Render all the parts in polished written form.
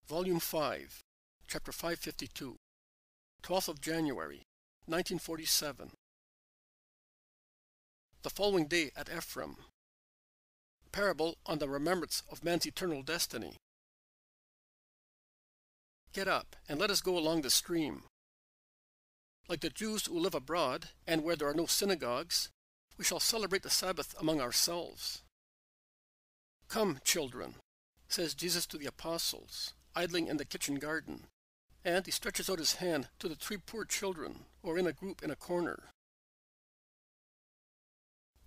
Volume 5, Chapter 552, 12th of January, 1947. The following day at Ephraim. Parable on the remembrance of man's eternal destiny. Get up, and let us go along the stream. Like the Jews who live abroad, and where there are no synagogues, we shall celebrate the Sabbath among ourselves. Come, children, says Jesus to the apostles, idling in the kitchen garden, and he stretches out his hand to the 3 poor children, or in a group in a corner.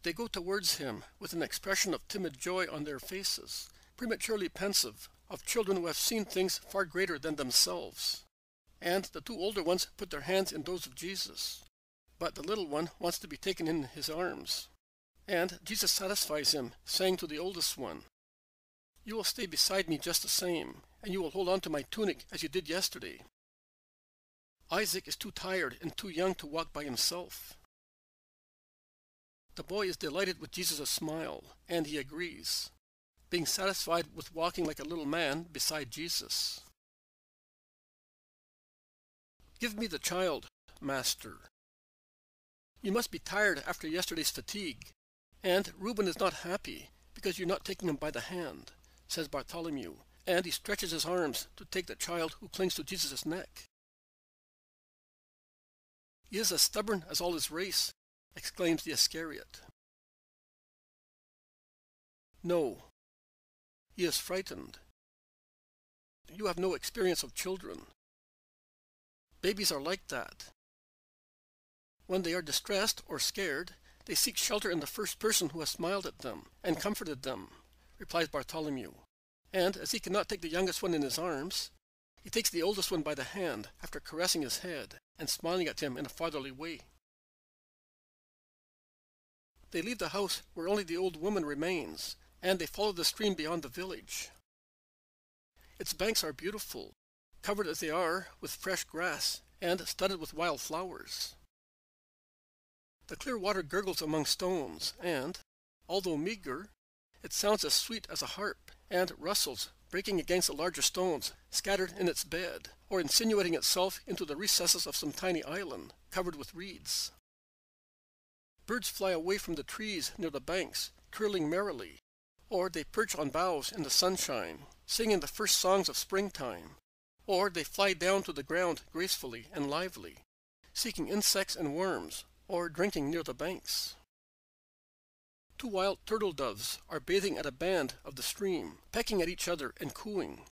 They go towards him with an expression of timid joy on their faces, prematurely pensive, of children who have seen things far greater than themselves. And the 2 older ones put their hands in those of Jesus, but the little one wants to be taken in his arms. And Jesus satisfies him, saying to the oldest one, "You will stay beside me just the same, and you will hold on to my tunic as you did yesterday." Isaac is too tired and too young to walk by himself. The boy is delighted with Jesus' smile, and he agrees, being satisfied with walking like a little man beside Jesus. "Give me the child, Master. You must be tired after yesterday's fatigue, and Reuben is not happy because you're not taking him by the hand," says Bartholomew, and he stretches his arms to take the child who clings to Jesus' neck. "He is as stubborn as all his race," exclaims the Iscariot. "No, he is frightened. You have no experience of children. Babies are like that. When they are distressed or scared, they seek shelter in the first person who has smiled at them and comforted them," replies Bartholomew. And as he cannot take the youngest one in his arms, he takes the oldest one by the hand after caressing his head and smiling at him in a fatherly way. They leave the house where only the old woman remains, and they follow the stream beyond the village. Its banks are beautiful, covered as they are with fresh grass and studded with wild flowers. The clear water gurgles among stones, and, although meager, it sounds as sweet as a harp, and rustles, breaking against the larger stones scattered in its bed, or insinuating itself into the recesses of some tiny island covered with reeds. Birds fly away from the trees near the banks, trilling merrily, or they perch on boughs in the sunshine, singing the first songs of springtime, or they fly down to the ground gracefully and lively, seeking insects and worms, or drinking near the banks. 2 wild turtle doves are bathing at a bend of the stream, pecking at each other and cooing.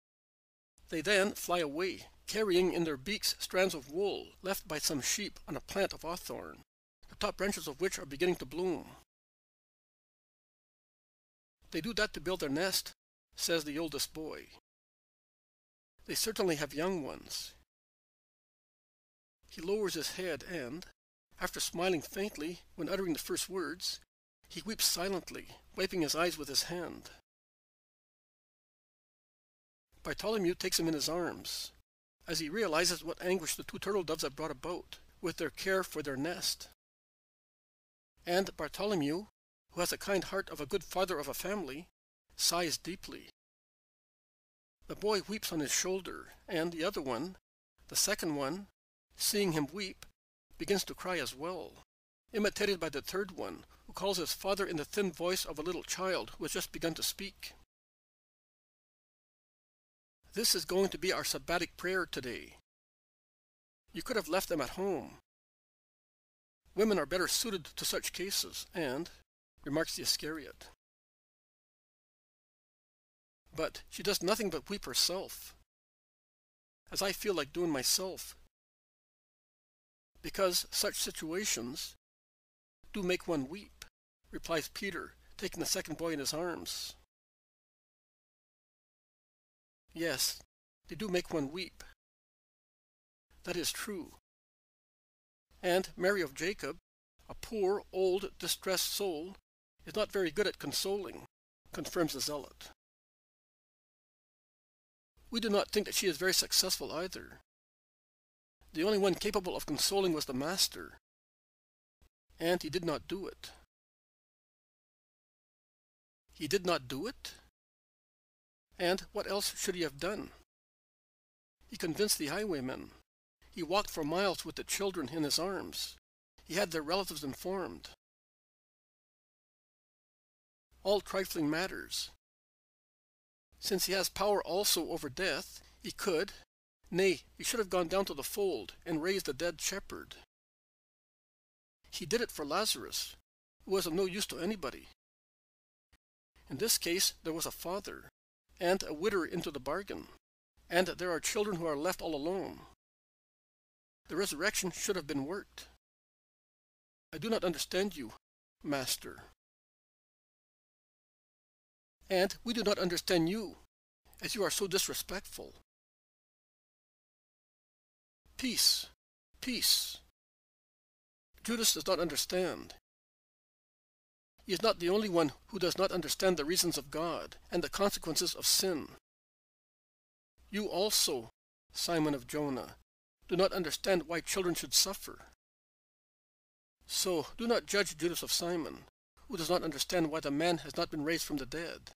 They then fly away, carrying in their beaks strands of wool left by some sheep on a plant of hawthorn, the top branches of which are beginning to bloom. "They do that to build their nest," says the oldest boy. "They certainly have young ones." He lowers his head and, after smiling faintly when uttering the first words, he weeps silently, wiping his eyes with his hand. Bartholomew takes him in his arms, as he realizes what anguish the 2 turtle doves have brought about with their care for their nest. And Bartholomew, who has the kind heart of a good father of a family, sighs deeply. The boy weeps on his shoulder, and the other one, the second one, seeing him weep, begins to cry as well, imitated by the 3rd one, who calls his father in the thin voice of a little child who has just begun to speak. "This is going to be our sabbatic prayer today. You could have left them at home. Women are better suited to such cases, and," remarks the Iscariot. "But she does nothing but weep herself, as I feel like doing myself, because such situations do make one weep," replies Peter, taking the second boy in his arms. "Yes, they do make one weep. That is true. And Mary of Jacob, a poor, old, distressed soul, is not very good at consoling," confirms the zealot. "We do not think that she is very successful either. The only one capable of consoling was the Master, and he did not do it." "He did not do it? And what else should he have done?" He convinced the highwaymen. He walked for miles with the children in his arms. He had their relatives informed. All trifling matters. Since he has power also over death, he could, nay, he should have gone down to the fold and raised the dead shepherd. He did it for Lazarus, who was of no use to anybody. In this case, there was a father, and a widower into the bargain, and there are children who are left all alone. The resurrection should have been worked. I do not understand you, Master. And we do not understand you, as you are so disrespectful. Peace, peace. Judas does not understand. He is not the only one who does not understand the reasons of God and the consequences of sin. You also, Simon of Jonah, do not understand why children should suffer. So do not judge Judas of Simon, who does not understand why the man has not been raised from the dead.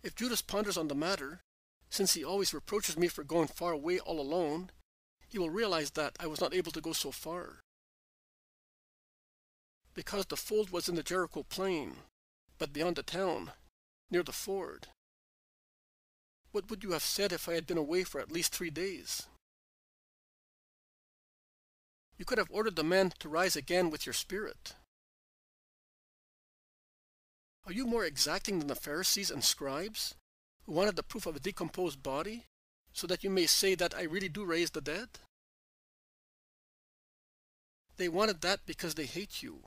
If Judas ponders on the matter, since he always reproaches me for going far away all alone, he will realize that I was not able to go so far. Because the fold was in the Jericho plain, but beyond the town, near the ford. What would you have said if I had been away for at least 3 days? You could have ordered the man to rise again with your spirit. Are you more exacting than the Pharisees and scribes, who wanted the proof of a decomposed body, so that you may say that I really do raise the dead? They wanted that because they hate you.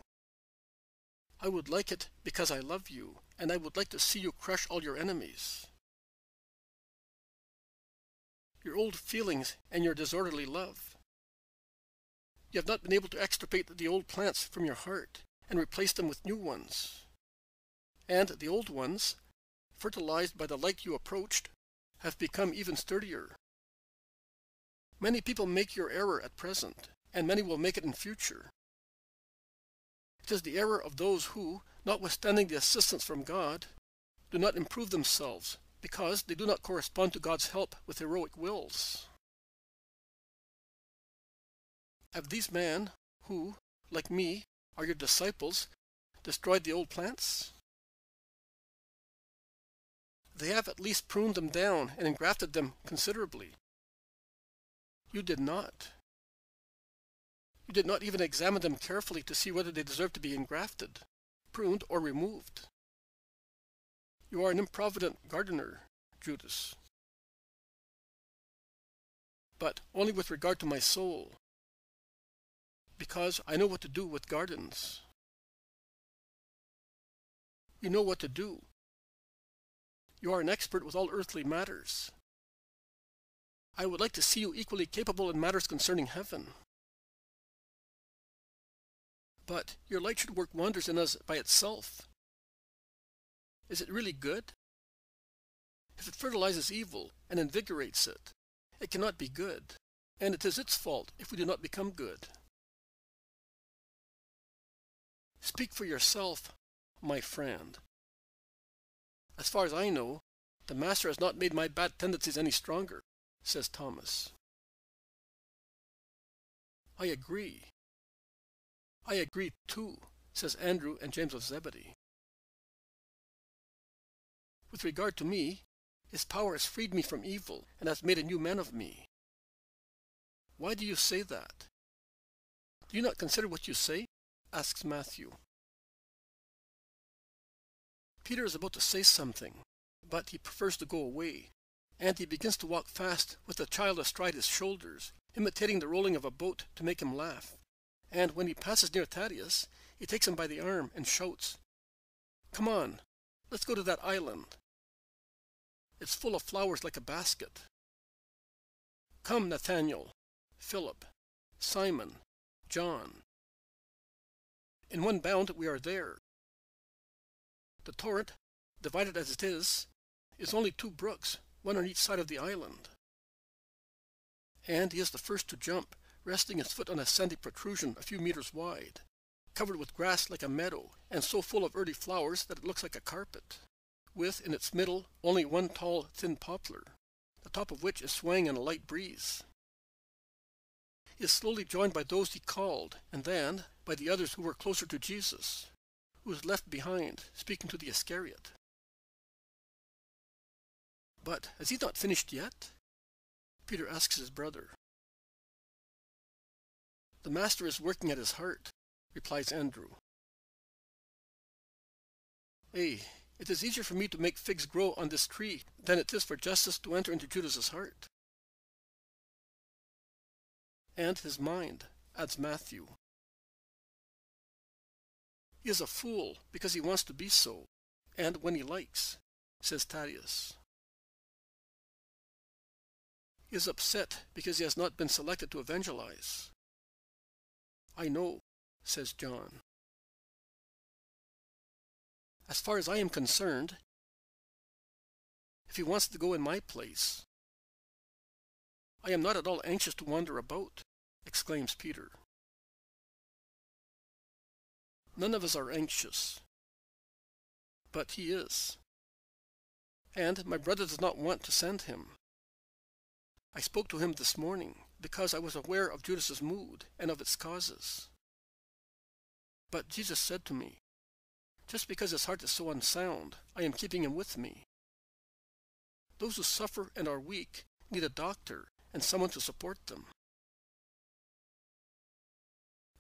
I would like it because I love you, and I would like to see you crush all your enemies. Your old feelings and your disorderly love. You have not been able to extirpate the old plants from your heart and replace them with new ones. And the old ones, fertilized by the light you approached, have become even sturdier. Many people make your error at present, and many will make it in future. It is the error of those who, notwithstanding the assistance from God, do not improve themselves, because they do not correspond to God's help with heroic wills. Have these men, who, like me, are your disciples, destroyed the old plants? They have at least pruned them down and engrafted them considerably. You did not. You did not even examine them carefully to see whether they deserved to be engrafted, pruned, or removed. You are an improvident gardener, Judas. But only with regard to my soul, because I know what to do with gardens. You know what to do. You are an expert with all earthly matters. I would like to see you equally capable in matters concerning heaven. But your light should work wonders in us by itself. Is it really good? If it fertilizes evil and invigorates it, it cannot be good, and it is its fault if we do not become good. Speak for yourself, my friend. As far as I know, the Master has not made my bad tendencies any stronger, says Thomas. I agree. I agree too, says Andrew and James of Zebedee. With regard to me, his power has freed me from evil and has made a new man of me. Why do you say that? Do you not consider what you say? Asks Matthew. Peter is about to say something, but he prefers to go away, and he begins to walk fast with the child astride his shoulders, imitating the rolling of a boat to make him laugh. And when he passes near Thaddeus, he takes him by the arm and shouts, "Come on, let's go to that island. It's full of flowers like a basket. Come, Nathaniel, Philip, Simon, John." In one bound we are there. The torrent, divided as it is only 2 brooks, one on each side of the island. And he is the first to jump, resting his foot on a sandy protrusion a few meters wide, covered with grass like a meadow, and so full of early flowers that it looks like a carpet, with in its middle only one tall, thin poplar, the the top of which is swaying in a light breeze. He is slowly joined by those he called, and then by the others who were closer to Jesus, who was left behind, speaking to the Iscariot. But has he not finished yet? Peter asks his brother. The Master is working at his heart, replies Andrew. It is easier for me to make figs grow on this tree than it is for justice to enter into Judas's heart. And his mind, adds Matthew. He is a fool because he wants to be so, and when he likes, says Thaddeus. He is upset because he has not been selected to evangelize. I know, says John. As far as I am concerned, if he wants to go in my place, I am not at all anxious to wander about, exclaims Peter. None of us are anxious, but he is. And my brother does not want to send him. I spoke to him this morning because I was aware of Judas's mood and of its causes. But Jesus said to me, just because his heart is so unsound, I am keeping him with me. Those who suffer and are weak need a doctor and someone to support them.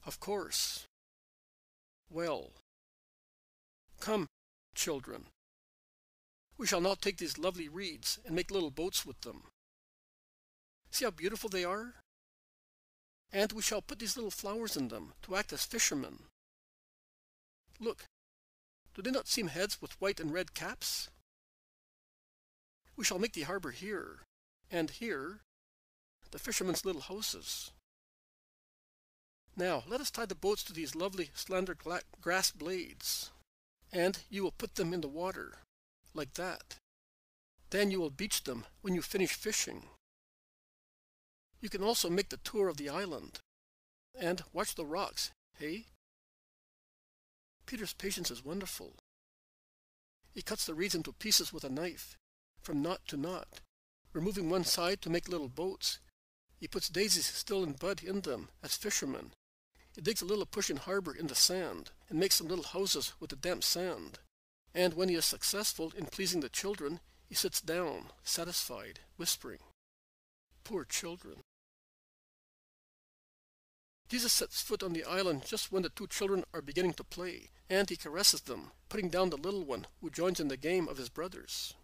Of course. Well, come, children. We shall now take these lovely reeds and make little boats with them. See how beautiful they are? And we shall put these little flowers in them to act as fishermen. Look, do they not seem heads with white and red caps? We shall make the harbor here, and here, the fishermen's little houses. Now, let us tie the boats to these lovely, slender grass blades, and you will put them in the water, like that. Then you will beach them when you finish fishing. You can also make the tour of the island, and watch the rocks, hey? Peter's patience is wonderful. He cuts the reeds into pieces with a knife, from knot to knot, removing one side to make little boats. He puts daisies still in bud in them, as fishermen. He digs a little push in harbor in the sand, and makes some little houses with the damp sand. And when he is successful in pleasing the children, he sits down, satisfied, whispering, "Poor children." Jesus sets foot on the island just when the two children are beginning to play, and he caresses them, putting down the little one who joins in the game of his brothers.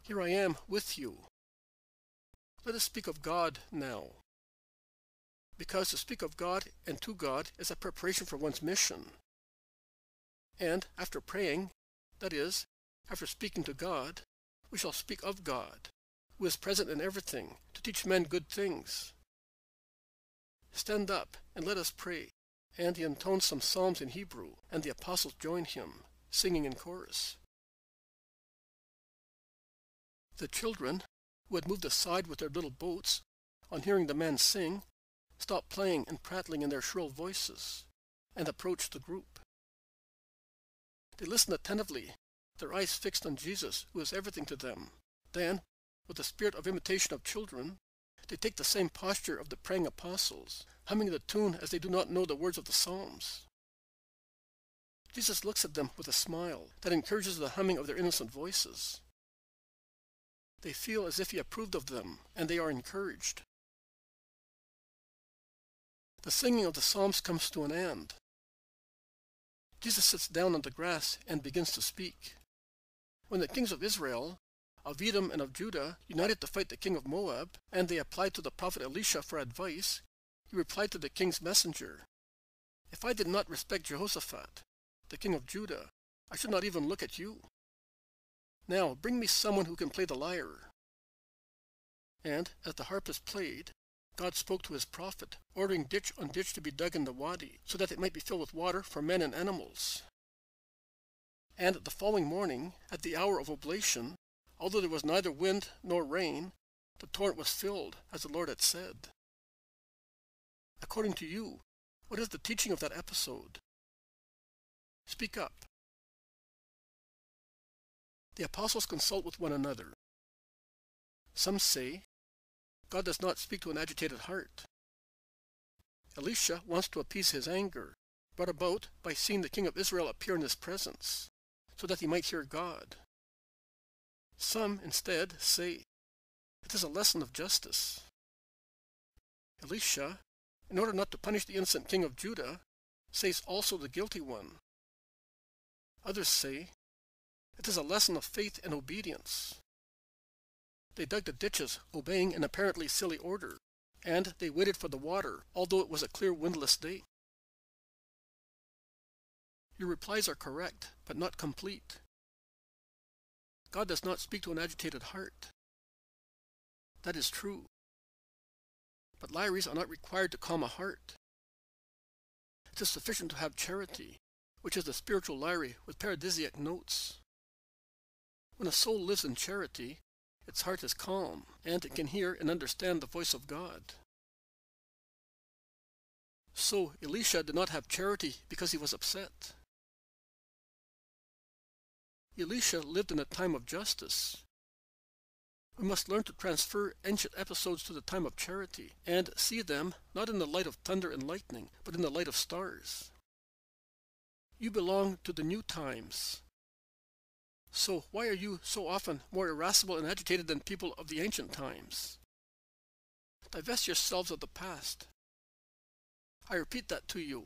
Here I am with you. Let us speak of God now, because to speak of God and to God is a preparation for one's mission. And after praying, that is, after speaking to God, we shall speak of God, who is present in everything, to teach men good things. Stand up and let us pray. And he intones some psalms in Hebrew, and the apostles join him, singing in chorus. The children, who had moved aside with their little boats, on hearing the man sing, stopped playing and prattling in their shrill voices, and approached the group. They listened attentively, their eyes fixed on Jesus, who is everything to them. Then, with the spirit of imitation of children, they take the same posture of the praying apostles, humming the tune as they do not know the words of the psalms. Jesus looks at them with a smile that encourages the humming of their innocent voices. They feel as if he approved of them, and they are encouraged. The singing of the psalms comes to an end. Jesus sits down on the grass and begins to speak. When the kings of Israel, of Edom and of Judah, united to fight the king of Moab, and they applied to the prophet Elisha for advice, he replied to the king's messenger, "If I did not respect Jehoshaphat, the king of Judah, I should not even look at you. Now bring me someone who can play the lyre." And as the harpist played, God spoke to his prophet, ordering ditch on ditch to be dug in the wadi, so that it might be filled with water for men and animals. And the following morning, at the hour of oblation, although there was neither wind nor rain, the torrent was filled, as the Lord had said. According to you, what is the teaching of that episode? Speak up. The apostles consult with one another. Some say, God does not speak to an agitated heart. Elisha wants to appease his anger, brought about by seeing the king of Israel appear in his presence, so that he might hear God. Some, instead, say, it is a lesson of justice. Elisha, in order not to punish the innocent king of Judah, saves also the guilty one. Others say, it is a lesson of faith and obedience. They dug the ditches, obeying an apparently silly order, and they waited for the water, although it was a clear windless day. Your replies are correct, but not complete. God does not speak to an agitated heart. That is true. But lyres are not required to calm a heart. It is sufficient to have charity, which is the spiritual lyre with paradisiac notes. When a soul lives in charity, its heart is calm, and it can hear and understand the voice of God. So Elisha did not have charity because he was upset. Elisha lived in a time of justice. We must learn to transfer ancient episodes to the time of charity, and see them not in the light of thunder and lightning, but in the light of stars. You belong to the new times. So why are you so often more irascible and agitated than people of the ancient times? Divest yourselves of the past. I repeat that to you,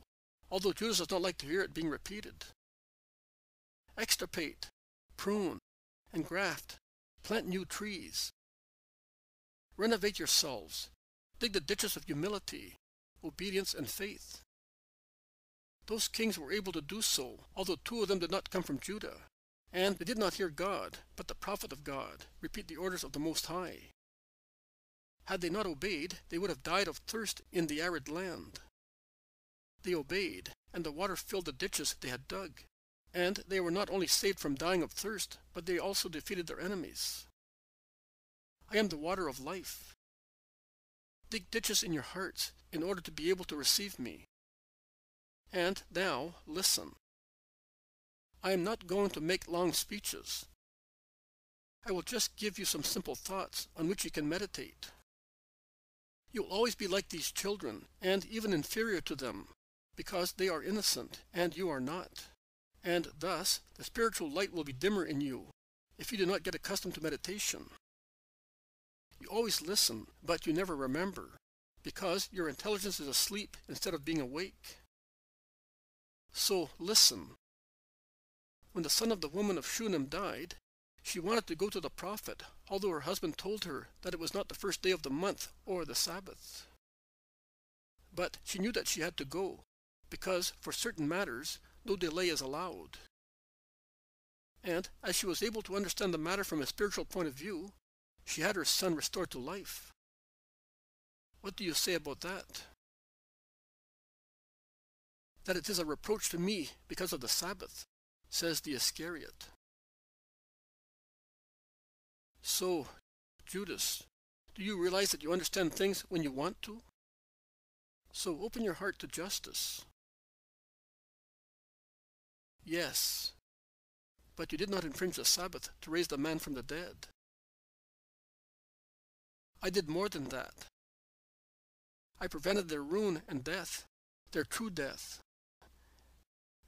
although Judas does not like to hear it being repeated. Extirpate, prune, and graft. Plant new trees. Renovate yourselves. Dig the ditches of humility, obedience, and faith. Those kings were able to do so, although 2 of them did not come from Judah. And they did not hear God, but the prophet of God, repeat the orders of the Most High. Had they not obeyed, they would have died of thirst in the arid land. They obeyed, and the water filled the ditches they had dug. And they were not only saved from dying of thirst, but they also defeated their enemies. I am the water of life. Dig ditches in your hearts in order to be able to receive me. And now, listen. I am not going to make long speeches. I will just give you some simple thoughts on which you can meditate. You will always be like these children, and even inferior to them, because they are innocent, and you are not. And thus, the spiritual light will be dimmer in you, if you do not get accustomed to meditation. You always listen, but you never remember, because your intelligence is asleep instead of being awake. So listen. When the son of the woman of Shunem died, she wanted to go to the prophet, although her husband told her that it was not the first day of the month or the Sabbath. But she knew that she had to go, because for certain matters, no delay is allowed. And as she was able to understand the matter from a spiritual point of view, she had her son restored to life. What do you say about that? That it is a reproach to me because of the Sabbath, says the Iscariot. So, Judas, do you realize that you understand things when you want to? So open your heart to justice. Yes, but you did not infringe the Sabbath to raise the man from the dead. I did more than that. I prevented their ruin and death, their true death.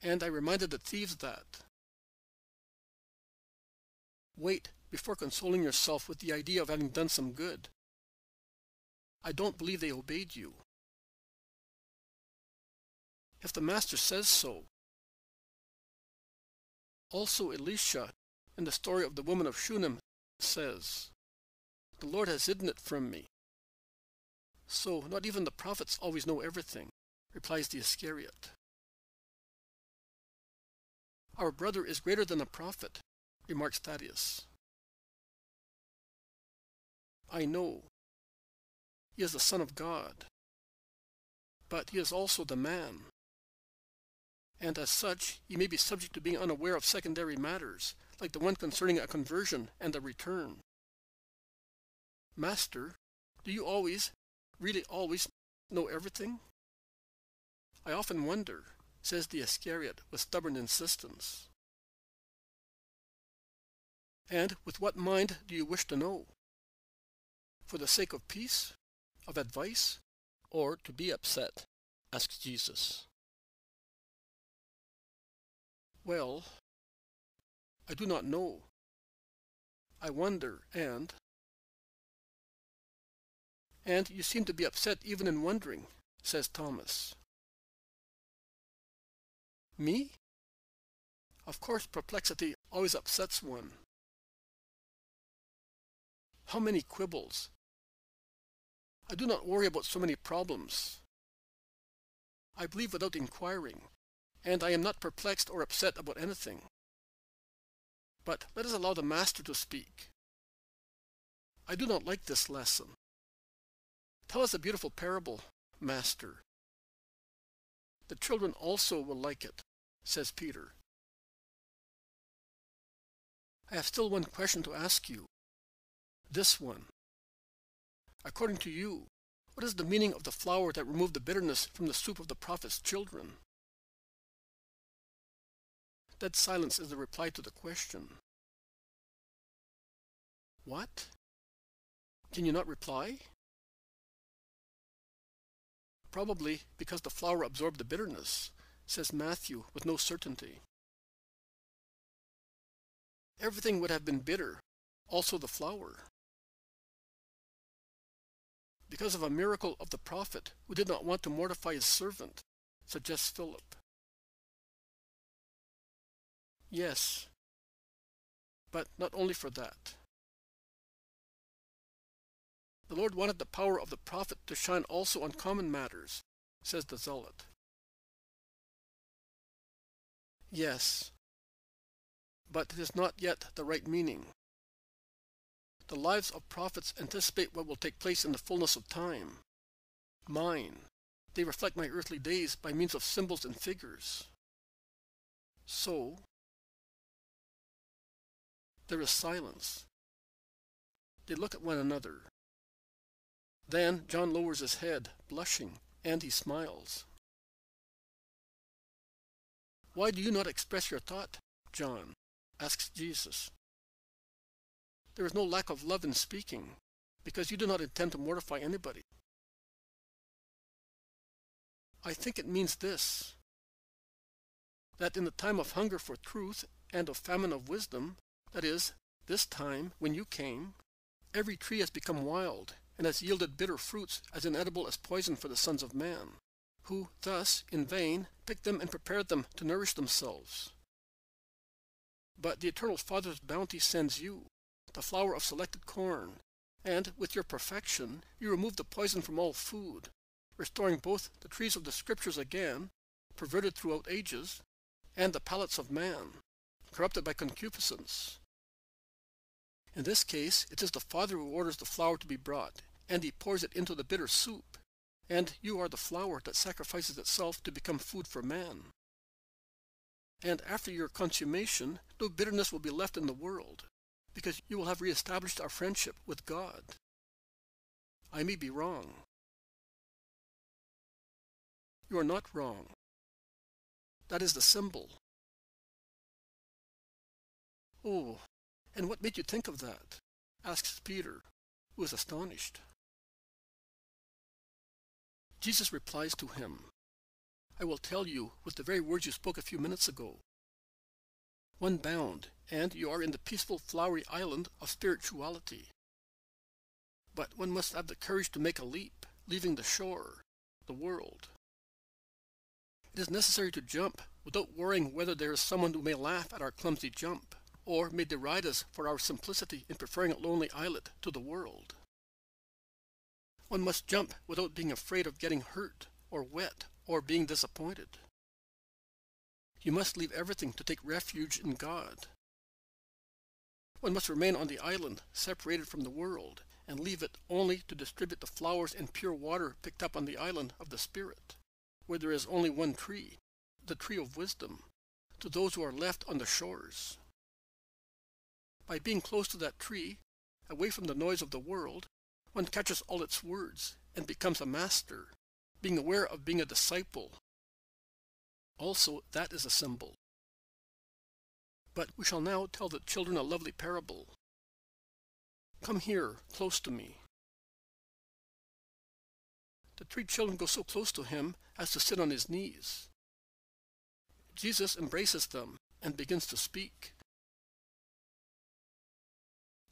And I reminded the thieves that. Wait before consoling yourself with the idea of having done some good. I don't believe they obeyed you. If the Master says so. Also Elisha, in the story of the woman of Shunem, says, "The Lord has hidden it from me." So not even the prophets always know everything, replies the Iscariot. Our brother is greater than a prophet, remarks Thaddeus. I know. He is the Son of God. But he is also the man. And as such, he may be subject to being unaware of secondary matters, like the one concerning a conversion and a return. Master, do you always, really always, know everything? I often wonder, says the Iscariot with stubborn insistence. And with what mind do you wish to know? For the sake of peace? Of advice? Or to be upset? Asks Jesus. Well, I do not know. I wonder, and you seem to be upset even in wondering, says Thomas. Me? Of course, perplexity always upsets one. How many quibbles! I do not worry about so many problems. I believe without inquiring, and I am not perplexed or upset about anything. But let us allow the Master to speak. I do not like this lesson. Tell us a beautiful parable, Master. The children also will like it, says Peter. I have still one question to ask you. This one. According to you, what is the meaning of the flour that removed the bitterness from the soup of the prophet's children? Dead silence is the reply to the question. What? Can you not reply? Probably because the flour absorbed the bitterness, says Matthew with no certainty. Everything would have been bitter, also the flour. Because of a miracle of the prophet who did not want to mortify his servant, suggests Philip. Yes, but not only for that. The Lord wanted the power of the prophet to shine also on common matters, says the zealot. Yes, but it is not yet the right meaning. The lives of prophets anticipate what will take place in the fullness of time. Mine, they reflect my earthly days by means of symbols and figures. So, there is silence. They look at one another. Then John lowers his head, blushing, and he smiles. Why do you not express your thought, John? Asks Jesus. There is no lack of love in speaking, because you do not intend to mortify anybody. I think it means this, that in the time of hunger for truth and of famine of wisdom, that is, this time when you came, every tree has become wild, and has yielded bitter fruits as inedible as poison for the sons of man, who thus, in vain, picked them and prepared them to nourish themselves. But the eternal Father's bounty sends you, the flour of selected corn, and with your perfection you remove the poison from all food, restoring both the trees of the Scriptures again, perverted throughout ages, and the palates of man, corrupted by concupiscence. In this case, it is the Father who orders the flour to be brought, and he pours it into the bitter soup, and you are the flour that sacrifices itself to become food for man. And after your consummation, no bitterness will be left in the world, because you will have reestablished our friendship with God. I may be wrong. You are not wrong. That is the symbol. Oh, and what made you think of that? Asks Peter, who is astonished. Jesus replies to him, I will tell you with the very words you spoke a few minutes ago. One bound, and you are in the peaceful, flowery island of spirituality. But one must have the courage to make a leap, leaving the shore, the world. It is necessary to jump without worrying whether there is someone who may laugh at our clumsy jump, or may deride us for our simplicity in preferring a lonely islet to the world. One must jump without being afraid of getting hurt, or wet, or being disappointed. You must leave everything to take refuge in God. One must remain on the island, separated from the world, and leave it only to distribute the flowers and pure water picked up on the island of the Spirit, where there is only one tree, the tree of wisdom, to those who are left on the shores. By being close to that tree, away from the noise of the world, one catches all its words and becomes a master, being aware of being a disciple. Also, that is a symbol. But we shall now tell the children a lovely parable. Come here, close to me. The 3 children go so close to him as to sit on his knees. Jesus embraces them and begins to speak.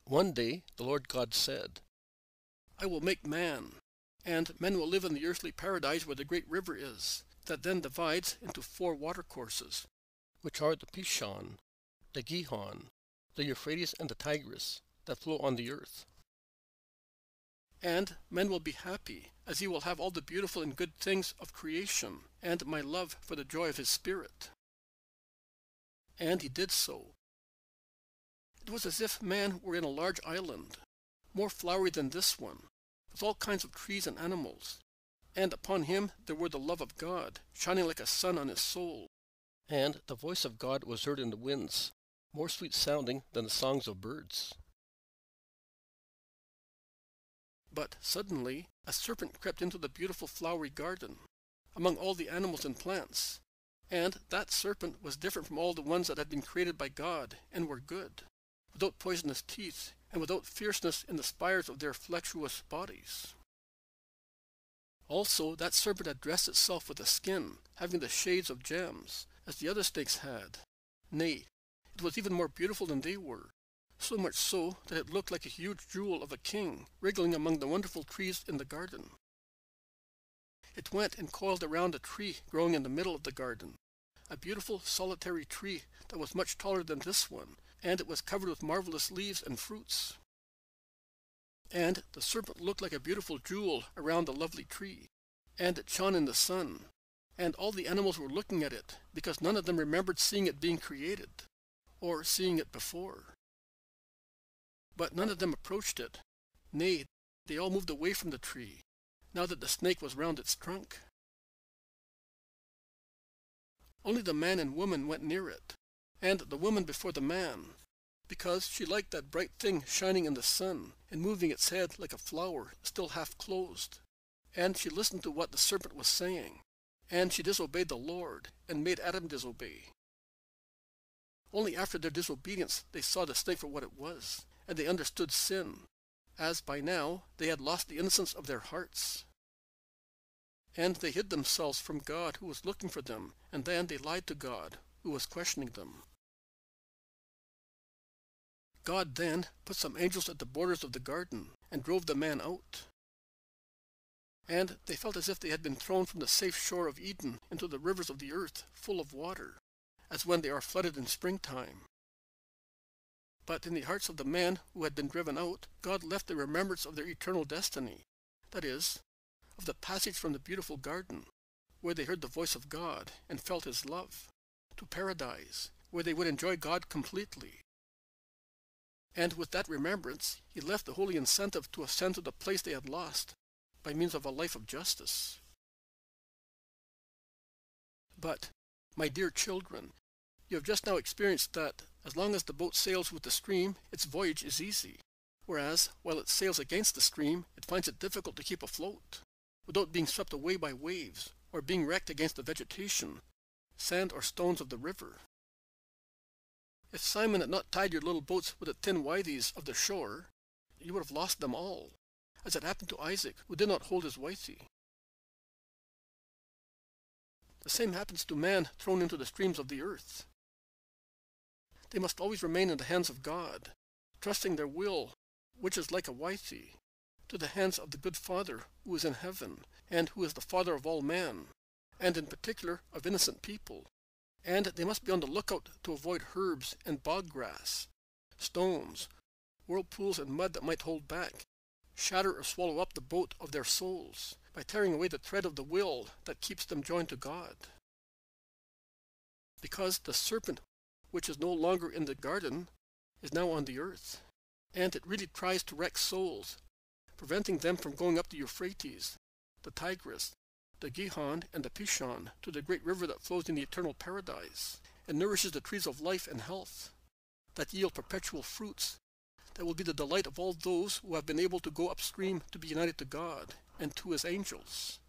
One day the Lord God said, I will make man, and men will live in the earthly paradise where the great river is, that then divides into 4 watercourses, which are the Pishon, the Gihon, the Euphrates and the Tigris, that flow on the earth. And men will be happy, as he will have all the beautiful and good things of creation, and my love for the joy of his spirit. And he did so. It was as if man were in a large island, more flowery than this one, with all kinds of trees and animals. And upon him there were the love of God, shining like a sun on his soul. And the voice of God was heard in the winds, more sweet-sounding than the songs of birds. But suddenly a serpent crept into the beautiful flowery garden, among all the animals and plants. And that serpent was different from all the ones that had been created by God, and were good, without poisonous teeth, and without fierceness in the spires of their flexuous bodies. Also that serpent had dressed itself with a skin, having the shades of gems, as the other snakes had. Nay, it was even more beautiful than they were, so much so that it looked like a huge jewel of a king, wriggling among the wonderful trees in the garden. It went and coiled around a tree growing in the middle of the garden, a beautiful solitary tree that was much taller than this one, and it was covered with marvelous leaves and fruits. And the serpent looked like a beautiful jewel around the lovely tree, and it shone in the sun, and all the animals were looking at it, because none of them remembered seeing it being created, or seeing it before. But none of them approached it. Nay, they all moved away from the tree, now that the snake was round its trunk. Only the man and woman went near it, and the woman before the man, because she liked that bright thing shining in the sun, and moving its head like a flower still half closed. And she listened to what the serpent was saying, and she disobeyed the Lord, and made Adam disobey. Only after their disobedience they saw the snake for what it was, and they understood sin, as by now they had lost the innocence of their hearts. And they hid themselves from God, who was looking for them, and then they lied to God, who was questioning them. God then put some angels at the borders of the garden, and drove the man out. And they felt as if they had been thrown from the safe shore of Eden into the rivers of the earth, full of water, as when they are flooded in springtime. But in the hearts of the man who had been driven out, God left the remembrance of their eternal destiny, that is, of the passage from the beautiful garden, where they heard the voice of God and felt his love, to paradise, where they would enjoy God completely. And with that remembrance, he left the holy incentive to ascend to the place they had lost, by means of a life of justice. But, my dear children, you have just now experienced that, as long as the boat sails with the stream, its voyage is easy, whereas, while it sails against the stream, it finds it difficult to keep afloat, without being swept away by waves, or being wrecked against the vegetation, sand or stones of the river. If Simon had not tied your little boats with the thin withes of the shore, you would have lost them all, as it happened to Isaac, who did not hold his withe. The same happens to man thrown into the streams of the earth. They must always remain in the hands of God, trusting their will, which is like a withe, to the hands of the good Father who is in heaven, and who is the Father of all men, and in particular of innocent people. And they must be on the lookout to avoid herbs and bog grass, stones, whirlpools and mud that might hold back, shatter or swallow up the boat of their souls, by tearing away the thread of the will that keeps them joined to God. Because the serpent, which is no longer in the garden, is now on the earth, and it really tries to wreck souls, preventing them from going up the Euphrates, the Tigris, the Gihon, and the Pishon, to the great river that flows in the eternal paradise, and nourishes the trees of life and health, that yield perpetual fruits, that will be the delight of all those who have been able to go upstream to be united to God and to his angels,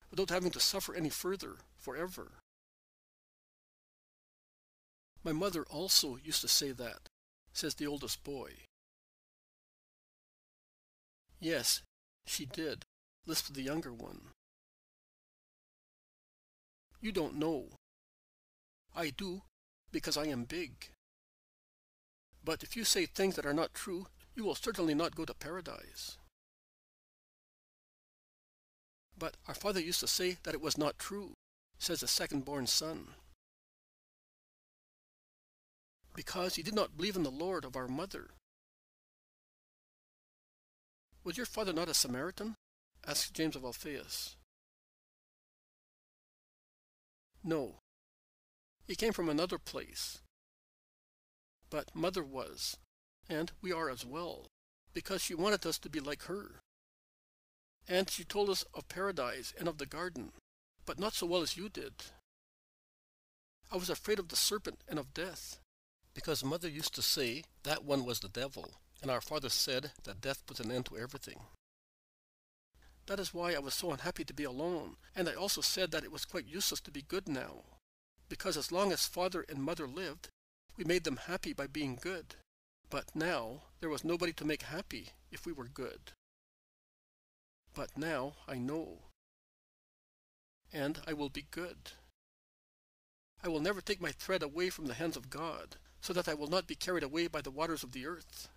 without having to suffer any further forever. My mother also used to say that, says the oldest boy. Yes, she did, lisped the younger one. You don't know. I do, because I am big. But if you say things that are not true, you will certainly not go to paradise. But our father used to say that it was not true, says the second-born son. Because he did not believe in the Lord of our mother. Was your father not a Samaritan? Asked James of Alphaeus. No. He came from another place. But mother was, and we are as well, because she wanted us to be like her. And she told us of paradise and of the garden, but not so well as you did. I was afraid of the serpent and of death, because mother used to say that one was the devil, and our father said that death put an end to everything. That is why I was so unhappy to be alone, and I also said that it was quite useless to be good now, because as long as father and mother lived, we made them happy by being good. But now there was nobody to make happy if we were good. But now I know, and I will be good. I will never take my thread away from the hands of God, so that I will not be carried away by the waters of the earth.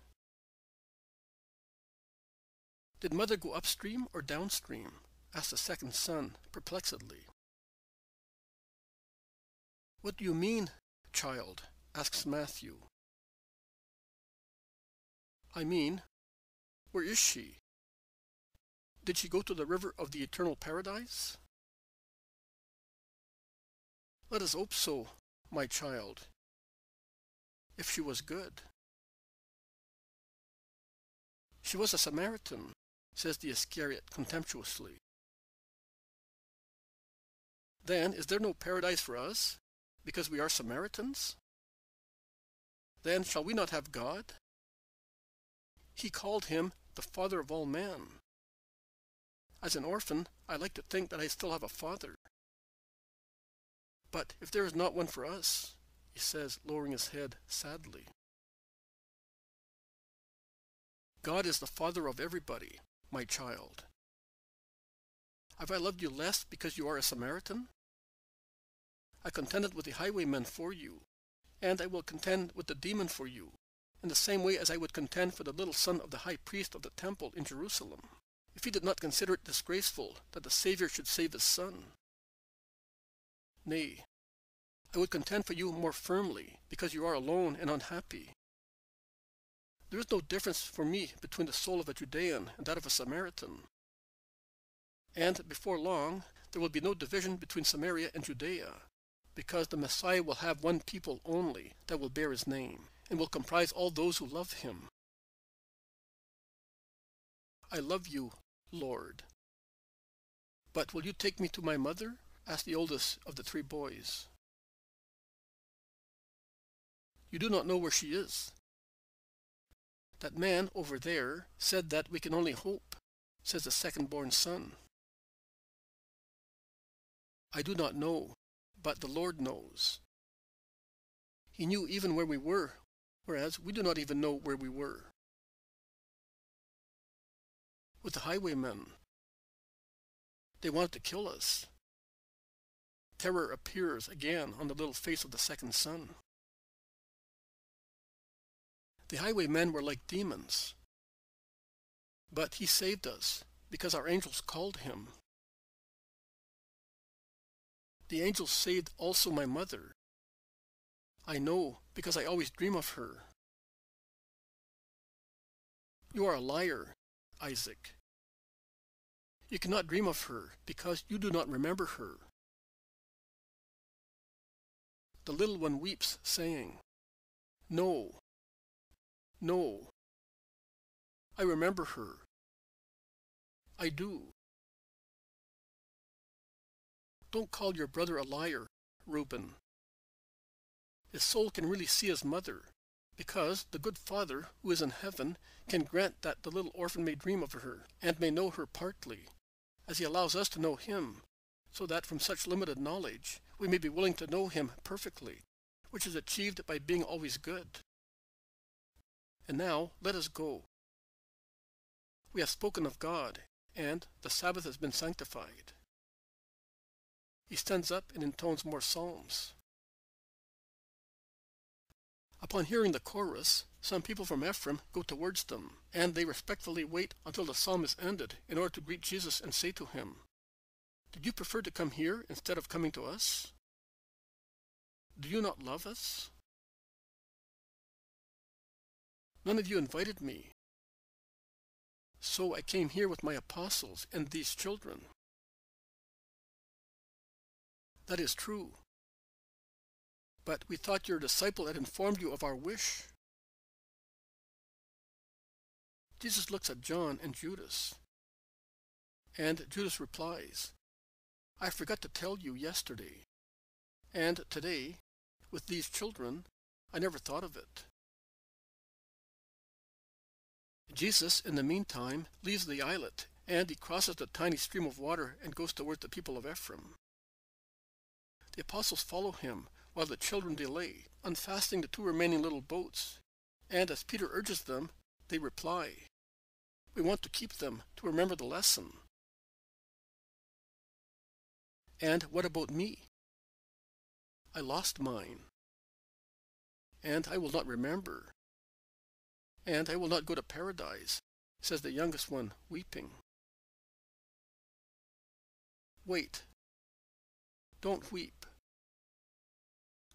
Did mother go upstream or downstream? Asked the second son, perplexedly. What do you mean, child? Asks Matthew. I mean, where is she? Did she go to the river of the eternal paradise? Let us hope so, my child, if she was good. She was a Samaritan, says the Iscariot contemptuously. Then is there no paradise for us, because we are Samaritans? Then shall we not have God? He called him the Father of all men. As an orphan, I like to think that I still have a father. But if there is not one for us, he says, lowering his head sadly. God is the Father of everybody, my child. Have I loved you less because you are a Samaritan? I contended with the highwaymen for you, and I will contend with the demon for you, in the same way as I would contend for the little son of the high priest of the temple in Jerusalem, if he did not consider it disgraceful that the Savior should save his son. Nay, I would contend for you more firmly, because you are alone and unhappy. There is no difference for me between the soul of a Judean and that of a Samaritan. And before long, there will be no division between Samaria and Judea, because the Messiah will have one people only that will bear his name, and will comprise all those who love him. I love you, Lord. But will you take me to my mother? Asked the oldest of the three boys. You do not know where she is. That man over there said that we can only hope, says the second-born son. I do not know, but the Lord knows. He knew even where we were, whereas we do not even know where we were. With the highwaymen, they wanted to kill us. Terror appears again on the little face of the second son. The highwaymen were like demons. But he saved us, because our angels called him. The angels saved also my mother. I know, because I always dream of her. You are a liar, Isaac. You cannot dream of her, because you do not remember her. The little one weeps, saying, No, no, I remember her. I do. Don't call your brother a liar, Reuben. His soul can really see his mother, because the good Father, who is in heaven, can grant that the little orphan may dream of her, and may know her partly, as he allows us to know him, so that from such limited knowledge we may be willing to know him perfectly. which is achieved by being always good. And now let us go. We have spoken of God, and the Sabbath has been sanctified. He stands up and intones more psalms. Upon hearing the chorus, some people from Ephraim go towards them, and they respectfully wait until the psalm is ended in order to greet Jesus and say to him, "Did you prefer to come here instead of coming to us? Do you not love us? None of you invited me, so I came here with my apostles and these children." That is true. But we thought your disciple had informed you of our wish. Jesus looks at John and Judas, and Judas replies, "I forgot to tell you yesterday, and today, with these children, I never thought of it." Jesus, in the meantime, leaves the islet, and he crosses the tiny stream of water and goes towards the people of Ephraim. The apostles follow him, while the children delay, unfastening the two remaining little boats, and as Peter urges them, they reply, "We want to keep them to remember the lesson." "And what about me? I lost mine, and I will not remember, and I will not go to paradise," says the youngest one, weeping. "Wait. Don't weep.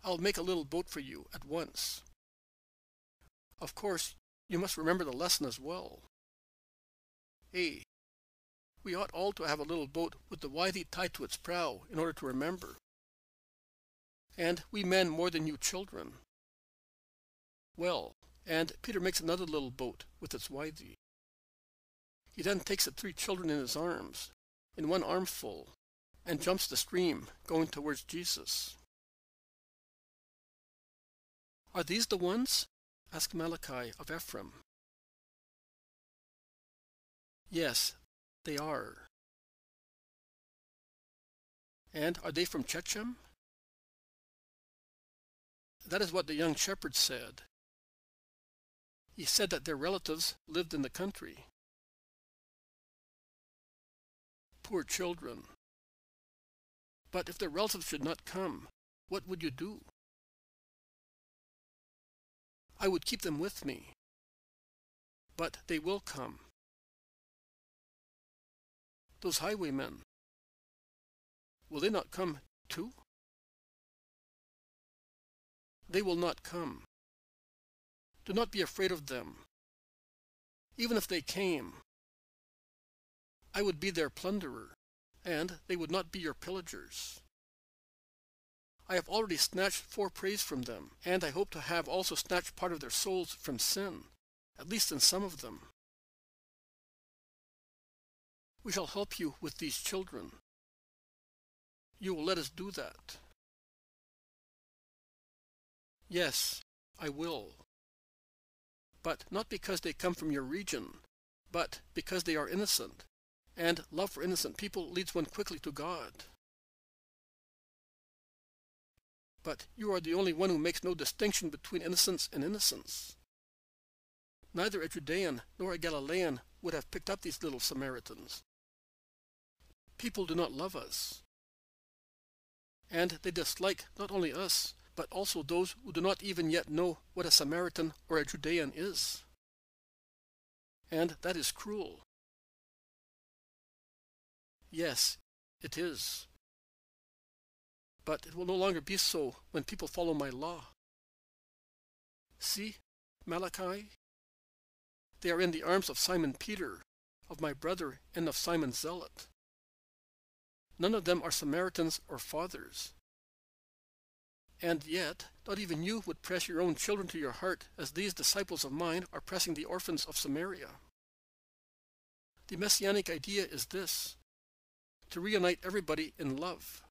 I'll make a little boat for you at once. Of course, you must remember the lesson as well. We ought all to have a little boat with the withe tied to its prow in order to remember. And we men more than you children. Well, and Peter makes another little boat with its withe. He then takes the three children in his arms, in one armful, and jumps the stream, going towards Jesus." "Are these the ones?" asked Malachi of Ephraim. "Yes, they are." "And are they from Shechem?" "That is what the young shepherd said. He said that their relatives lived in the country." Poor children. But if their relatives should not come, what would you do? "I would keep them with me. But they will come. Those highwaymen, will they not come too?" "They will not come. Do not be afraid of them. Even if they came, I would be their plunderer, and they would not be your pillagers. I have already snatched 4 praise from them, and I hope to have also snatched part of their souls from sin, at least in some of them. We shall help you with these children. You will let us do that?" "Yes, I will. But not because they come from your region, but because they are innocent, and love for innocent people leads one quickly to God." "But you are the only one who makes no distinction between innocence and innocence. Neither a Judean nor a Galilean would have picked up these little Samaritans. People do not love us, and they dislike not only us, but also those who do not even yet know what a Samaritan or a Judean is. And that is cruel." "Yes, it is. But it will no longer be so when people follow my law. See, Malachi, they are in the arms of Simon Peter, of my brother, and of Simon Zealot. None of them are Samaritans or fathers. And yet, not even you would press your own children to your heart as these disciples of mine are pressing the orphans of Samaria. The Messianic idea is this: to reunite everybody in love.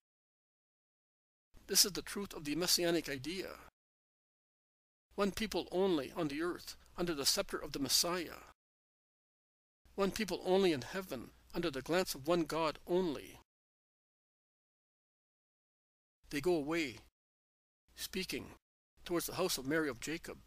This is the truth of the Messianic idea. One people only on the earth under the scepter of the Messiah. One people only in heaven under the glance of one God only. They go away, speaking, towards the house of Mary of Jacob.